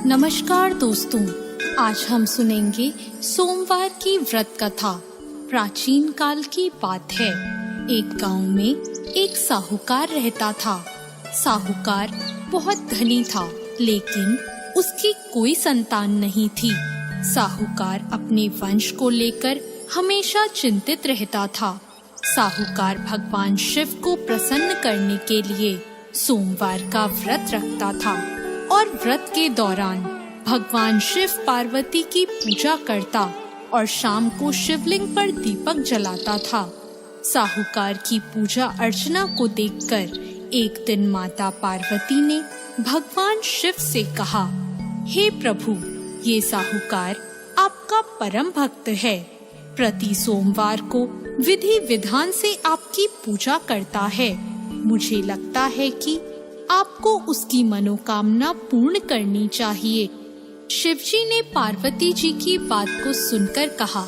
नमस्कार दोस्तों, आज हम सुनेंगे सोमवार की व्रत कथा। प्राचीन काल की बात है। एक गांव में एक साहूकार रहता था। साहूकार बहुत धनी था, लेकिन उसकी कोई संतान नहीं थी। साहूकार अपने वंश को लेकर हमेशा चिंतित रहता था। साहूकार भगवान शिव को प्रसन्न करने के लिए सोमवार का व्रत रखता था और व्रत के दौरान भगवान शिव पार्वती की पूजा करता और शाम को शिवलिंग पर दीपक जलाता था। साहूकार की पूजा अर्चना को देखकर एक दिन माता पार्वती ने भगवान शिव से कहा, हे प्रभु, ये साहूकार आपका परम भक्त है। प्रति सोमवार को विधि विधान से आपकी पूजा करता है। मुझे लगता है कि आपको उसकी मनोकामना पूर्ण करनी चाहिए। शिवजी ने पार्वती जी की बात को सुनकर कहा,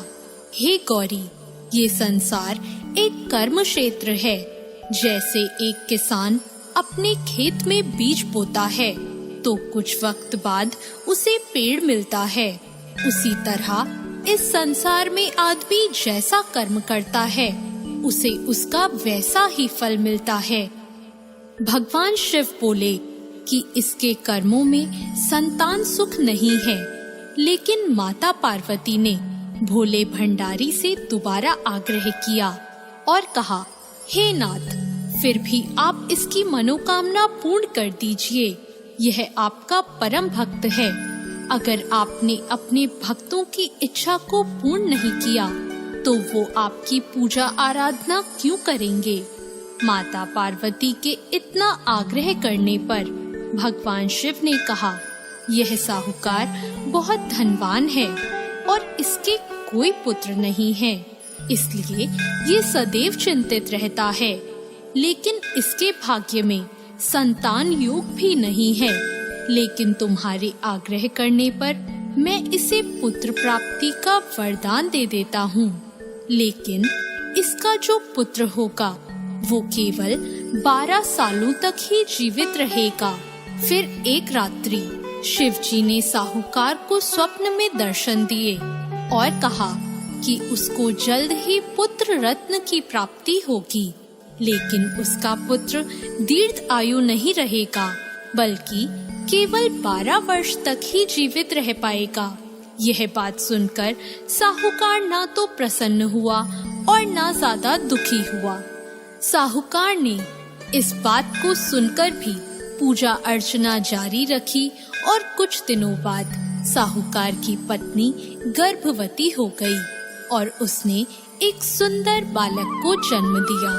हे गौरी, ये संसार एक कर्म क्षेत्र है। जैसे एक किसान अपने खेत में बीज बोता है तो कुछ वक्त बाद उसे पेड़ मिलता है, उसी तरह इस संसार में आदमी जैसा कर्म करता है उसे उसका वैसा ही फल मिलता है। भगवान शिव बोले कि इसके कर्मों में संतान सुख नहीं है, लेकिन माता पार्वती ने भोले भंडारी से दोबारा आग्रह किया और कहा, हे नाथ, फिर भी आप इसकी मनोकामना पूर्ण कर दीजिए। यह आपका परम भक्त है। अगर आपने अपने भक्तों की इच्छा को पूर्ण नहीं किया तो वो आपकी पूजा आराधना क्यों करेंगे? माता पार्वती के इतना आग्रह करने पर भगवान शिव ने कहा, यह साहूकार बहुत धनवान है और इसके कोई पुत्र नहीं है, इसलिए ये सदैव चिंतित रहता है। लेकिन इसके भाग्य में संतान योग भी नहीं है। लेकिन तुम्हारे आग्रह करने पर मैं इसे पुत्र प्राप्ति का वरदान दे देता हूँ। लेकिन इसका जो पुत्र होगा वो केवल 12 सालों तक ही जीवित रहेगा। फिर एक रात्रि शिवजी ने साहूकार को स्वप्न में दर्शन दिए और कहा कि उसको जल्द ही पुत्र रत्न की प्राप्ति होगी, लेकिन उसका पुत्र दीर्घ आयु नहीं रहेगा, बल्कि केवल 12 वर्ष तक ही जीवित रह पाएगा। यह बात सुनकर साहूकार ना तो प्रसन्न हुआ और ना ज्यादा दुखी हुआ। साहूकार ने इस बात को सुनकर भी पूजा अर्चना जारी रखी और कुछ दिनों बाद साहूकार की पत्नी गर्भवती हो गई और उसने एक सुंदर बालक को जन्म दिया।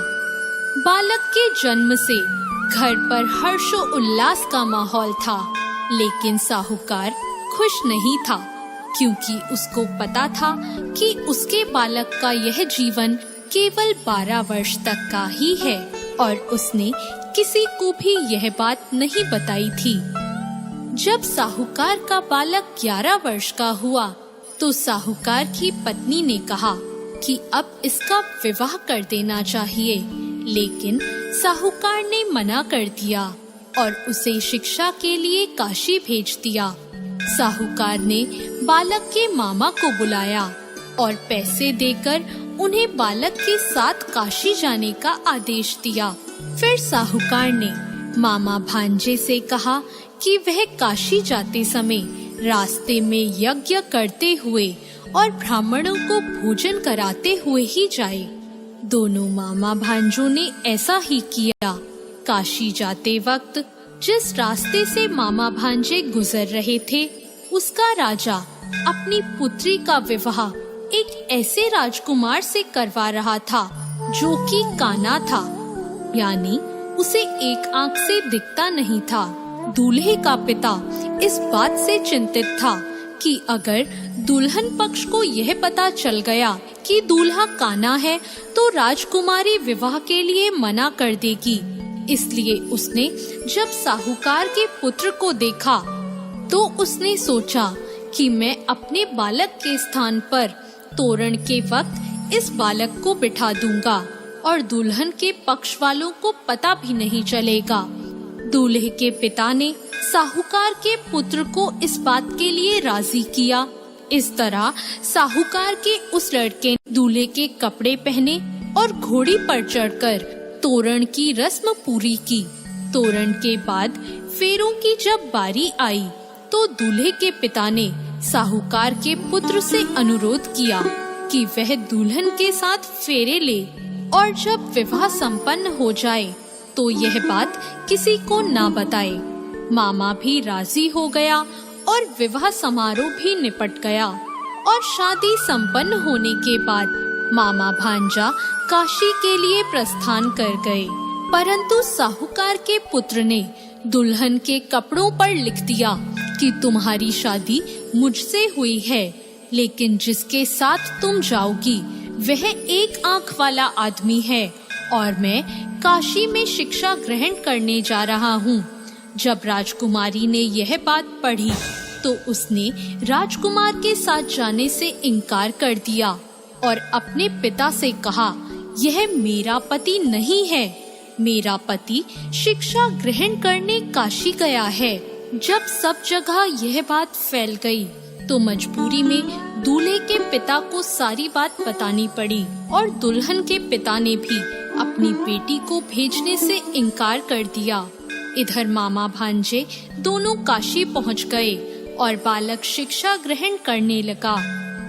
बालक के जन्म से घर पर हर्षो उल्लास का माहौल था, लेकिन साहूकार खुश नहीं था, क्योंकि उसको पता था कि उसके बालक का यह जीवन केवल 12 वर्ष तक का ही है और उसने किसी को भी यह बात नहीं बताई थी। जब साहूकार का बालक 11 वर्ष का हुआ तो साहूकार की पत्नी ने कहा कि अब इसका विवाह कर देना चाहिए, लेकिन साहूकार ने मना कर दिया और उसे शिक्षा के लिए काशी भेज दिया। साहूकार ने बालक के मामा को बुलाया और पैसे देकर उन्हें बालक के साथ काशी जाने का आदेश दिया। फिर साहूकार ने मामा भांजे से कहा कि वह काशी जाते समय रास्ते में यज्ञ करते हुए और ब्राह्मणों को भोजन कराते हुए ही जाए। दोनों मामा भांजों ने ऐसा ही किया। काशी जाते वक्त जिस रास्ते से मामा भांजे गुजर रहे थे, उसका राजा अपनी पुत्री का विवाह एक ऐसे राजकुमार से करवा रहा था जो कि काना था, यानी उसे एक आंख से दिखता नहीं था। दूल्हे का पिता इस बात से चिंतित था कि अगर दुल्हन पक्ष को यह पता चल गया कि दूल्हा काना है तो राजकुमारी विवाह के लिए मना कर देगी। इसलिए उसने जब साहूकार के पुत्र को देखा तो उसने सोचा कि मैं अपने बालक के स्थान पर तोरण के वक्त इस बालक को बिठा दूंगा और दुल्हन के पक्ष वालों को पता भी नहीं चलेगा। दूल्हे के पिता ने साहूकार के पुत्र को इस बात के लिए राजी किया। इस तरह साहूकार के उस लड़के ने दूल्हे के कपड़े पहने और घोड़ी पर चढ़कर तोरण की रस्म पूरी की। तोरण के बाद फेरों की जब बारी आई तो दूल्हे के पिता ने साहूकार के पुत्र से अनुरोध किया कि वह दुल्हन के साथ फेरे ले और जब विवाह संपन्न हो जाए तो यह बात किसी को ना बताए। मामा भी राजी हो गया और विवाह समारोह भी निपट गया और शादी संपन्न होने के बाद मामा भांजा काशी के लिए प्रस्थान कर गए। परंतु साहूकार के पुत्र ने दुल्हन के कपड़ों पर लिख दिया कि तुम्हारी शादी मुझसे हुई है, लेकिन जिसके साथ तुम जाओगी वह एक आंख वाला आदमी है और मैं काशी में शिक्षा ग्रहण करने जा रहा हूँ। जब राजकुमारी ने यह बात पढ़ी तो उसने राजकुमार के साथ जाने से इनकार कर दिया और अपने पिता से कहा, यह मेरा पति नहीं है, मेरा पति शिक्षा ग्रहण करने काशी गया है। जब सब जगह यह बात फैल गई तो मजबूरी में दूल्हे के पिता को सारी बात बतानी पड़ी और दुल्हन के पिता ने भी अपनी बेटी को भेजने से इनकार कर दिया। इधर मामा भांजे दोनों काशी पहुंच गए और बालक शिक्षा ग्रहण करने लगा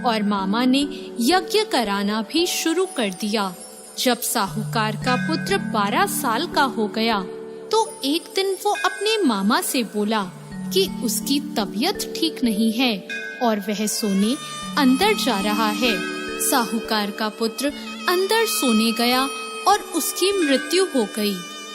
और मामा ने यज्ञ कराना भी शुरू कर दिया। जब साहूकार का पुत्र 12 साल का हो गया तो एक दिन वो अपने मामा से बोला कि उसकी तबीयत ठीक नहीं है और वह सोने अंदर जा रहा है। साहूकार का पुत्र अंदर सोने गया और उसकी मृत्यु हो गई।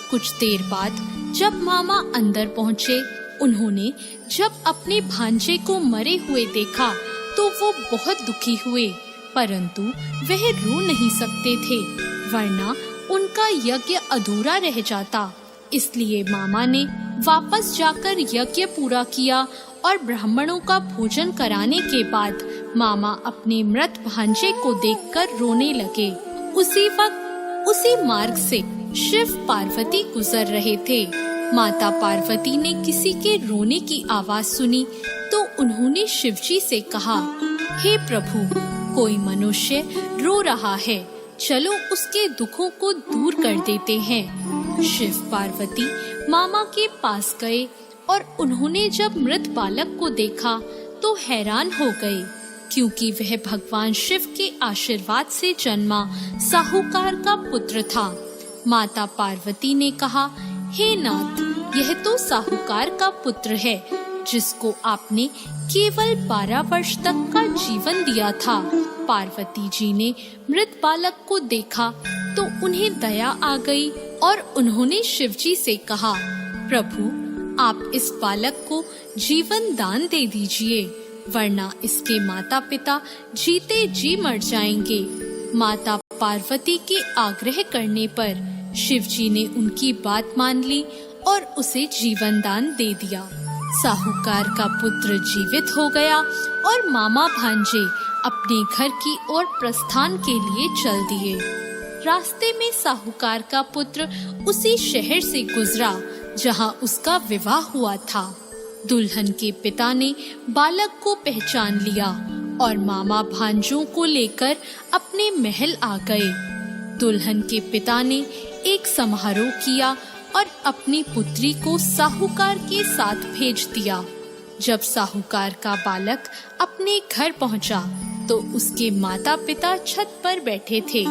कुछ देर बाद जब मामा अंदर पहुँचे, उन्होंने जब अपने भांजे को मरे हुए देखा तो वो बहुत दुखी हुए, परंतु वह रो नहीं सकते थे वरना उनका यज्ञ अधूरा रह जाता। इसलिए मामा ने वापस जाकर यज्ञ पूरा किया और ब्राह्मणों का भोजन कराने के बाद मामा अपने मृत भांजे को देखकर रोने लगे। उसी वक्त उसी मार्ग से शिव पार्वती गुजर रहे थे। माता पार्वती ने किसी के रोने की आवाज सुनी तो उन्होंने शिवजी से कहा, हे प्रभु, कोई मनुष्य रो रहा है, चलो उसके दुखों को दूर कर देते हैं। शिव पार्वती मामा के पास गए और उन्होंने जब मृत बालक को देखा तो हैरान हो गए, क्योंकि वह भगवान शिव के आशीर्वाद से जन्मा साहूकार का पुत्र था। माता पार्वती ने कहा, हे नाथ, यह तो साहूकार का पुत्र है जिसको आपने केवल 12 वर्ष तक का जीवन दिया था। पार्वती जी ने मृत बालक को देखा तो उन्हें दया आ गई और उन्होंने शिवजी से कहा, प्रभु, आप इस बालक को जीवन दान दे दीजिए, वरना इसके माता पिता जीते जी मर जाएंगे। माता पार्वती के आग्रह करने पर शिवजी ने उनकी बात मान ली और उसे जीवन दान दे दिया। साहूकार का पुत्र जीवित हो गया और मामा भांजे अपने घर की ओर प्रस्थान के लिए चल दिए। रास्ते में साहूकार का पुत्र उसी शहर से गुजरा जहां उसका विवाह हुआ था। दुल्हन के पिता ने बालक को पहचान लिया और मामा भांजों को लेकर अपने महल आ गए। दुल्हन के पिता ने एक समारोह किया और अपनी पुत्री को साहूकार के साथ भेज दिया। जब साहूकार का बालक अपने घर पहुंचा तो उसके माता पिता छत पर बैठे थे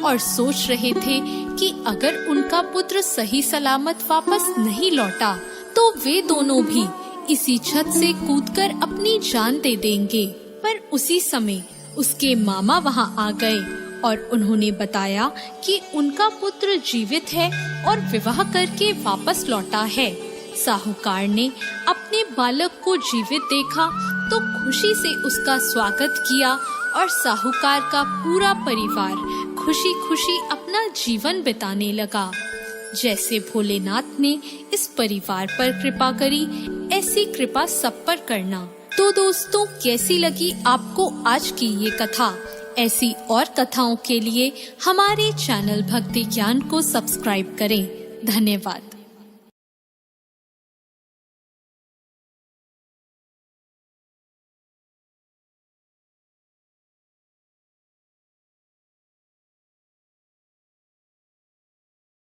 और सोच रहे थे कि अगर उनका पुत्र सही सलामत वापस नहीं लौटा तो वे दोनों भी इसी छत से कूदकर अपनी जान दे देंगे। पर उसी समय उसके मामा वहां आ गए और उन्होंने बताया कि उनका पुत्र जीवित है और विवाह करके वापस लौटा है। साहूकार ने अपने बालक को जीवित देखा तो खुशी से उसका स्वागत किया और साहूकार का पूरा परिवार खुशी खुशी अपना जीवन बिताने लगा। जैसे भोलेनाथ ने इस परिवार पर कृपा करी, ऐसी कृपा सब पर करना। तो दोस्तों, कैसी लगी आपको आज की ये कथा? ऐसी और कथाओं के लिए हमारे चैनल भक्ति ज्ञान को सब्सक्राइब करें। धन्यवाद।